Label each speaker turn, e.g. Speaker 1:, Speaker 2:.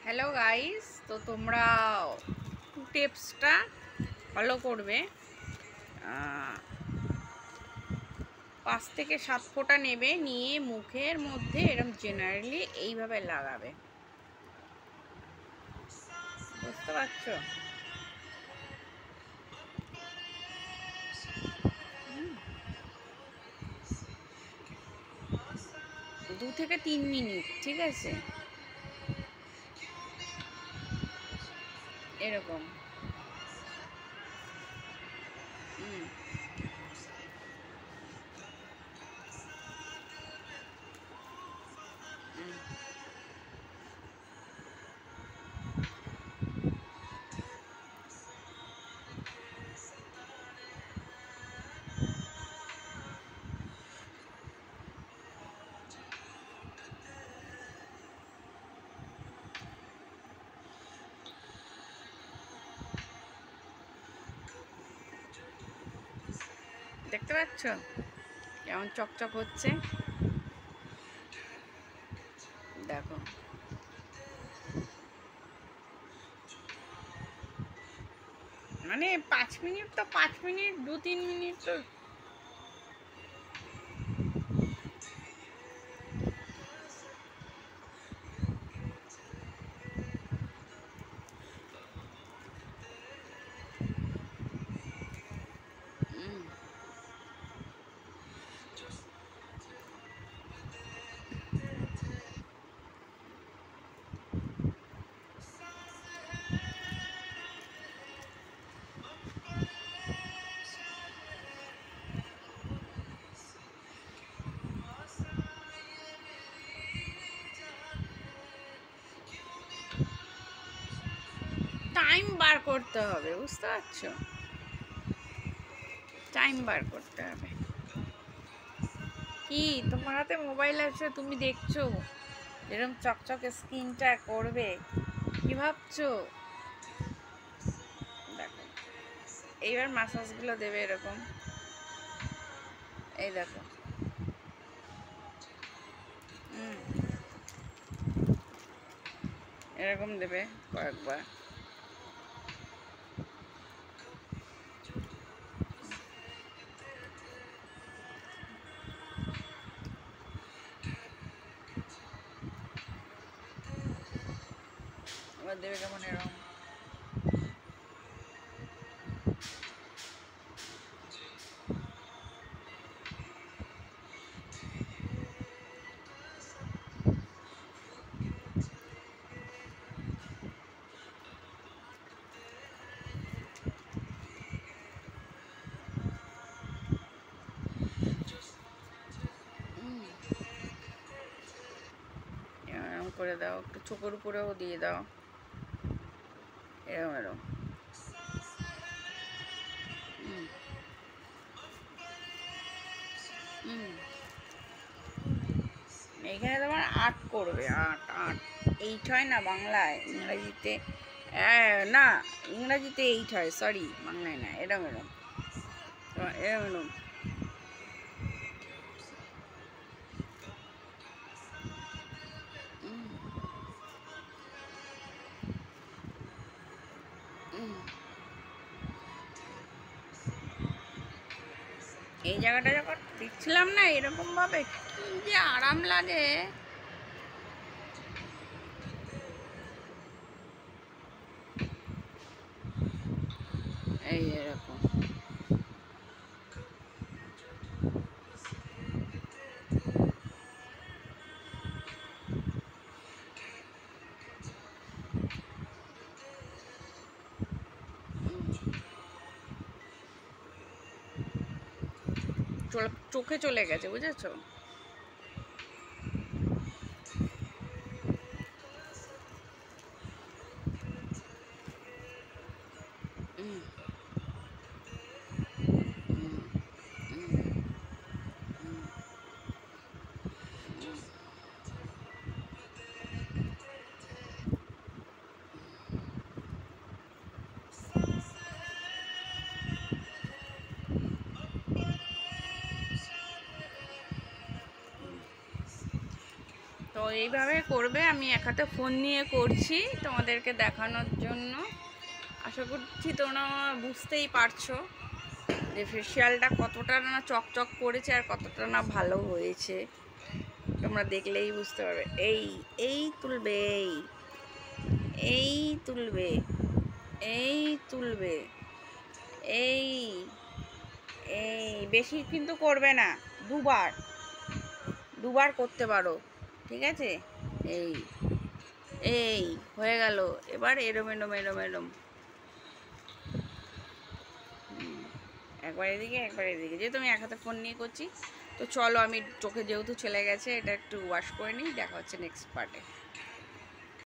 Speaker 1: Hello guys, তো তোমরা টিপসটা ফলো করবে। 5 থেকে 7 ফোঁটা নেবে, নিয়ে মুখের মধ্যে এরকম জেনারেলি এইভাবে লাগাবে। বুঝতে পারছো? 2 থেকে 3 মিনিট, ঠিক আছে? এরকম। হুম। দেখতে পাচ্ছ কেমন চকচক হচ্ছে? দেখো, মানে 5 মিনিট তো 5 মিনিট, 2-3 মিনিট তো। টাইম বার করতে হবে, বুঝতে পারছো? টাইম বার করতে হবে। কি তোমার হাতে মোবাইল আছে, তুমি দেখছো এরকম চকচকে স্ক্রিনটা করবে? কি ভাবছো? দেখো, এইবার মাসাজগুলো দেবে এরকম। এই দেখো। এরকম দেবে কয়েকবার। এবার দেবে কেমন এরকম। এরকম করে দাও, একটু চোখের উপরেও দিয়ে দাও, এরকম এরকম। এইখানে তোমার 8 করবে, 8 8। 8 হয় না বাংলায়, ইংরাজিতে না, ইংরাজিতে 8 হয়, সরি, বাংলায় না। এরম এরম এরম এরম। এই জায়গাটা যখন দিচ্ছিলাম না এরকম ভাবে, কি যে আরাম লাগে। এই এরকম। চোখে চলে গেছে, বুঝেছো? এইভাবে করবে। আমি এক হাতে ফোন নিয়ে করছি তোমাদেরকে দেখানোর জন্য। আশা করছি তোমরা বুঝতেই পারছো যে ফেসিয়ালটা কতটা না চকচক করেছে আর কতটা না ভালো হয়েছে। তোমরা দেখলেই বুঝতে পারবে। এই এই তুলবে, এই তুলবে, এই তুলবে, এই এই বেশি কিন্তু করবে না, দুবার দুবার করতে পারো, ঠিক আছে? এই এই হয়ে গেল। এবার এরম এরম এরম এরম একবার এদিকে একবার এদিকে, যেহেতু আমি এক হাতে ফোন নিয়ে করছি। তো চলো, আমি চোখে যেহেতু চলে গেছে, এটা একটু ওয়াশ করে নিই। দেখা হচ্ছে নেক্সট পার্টে।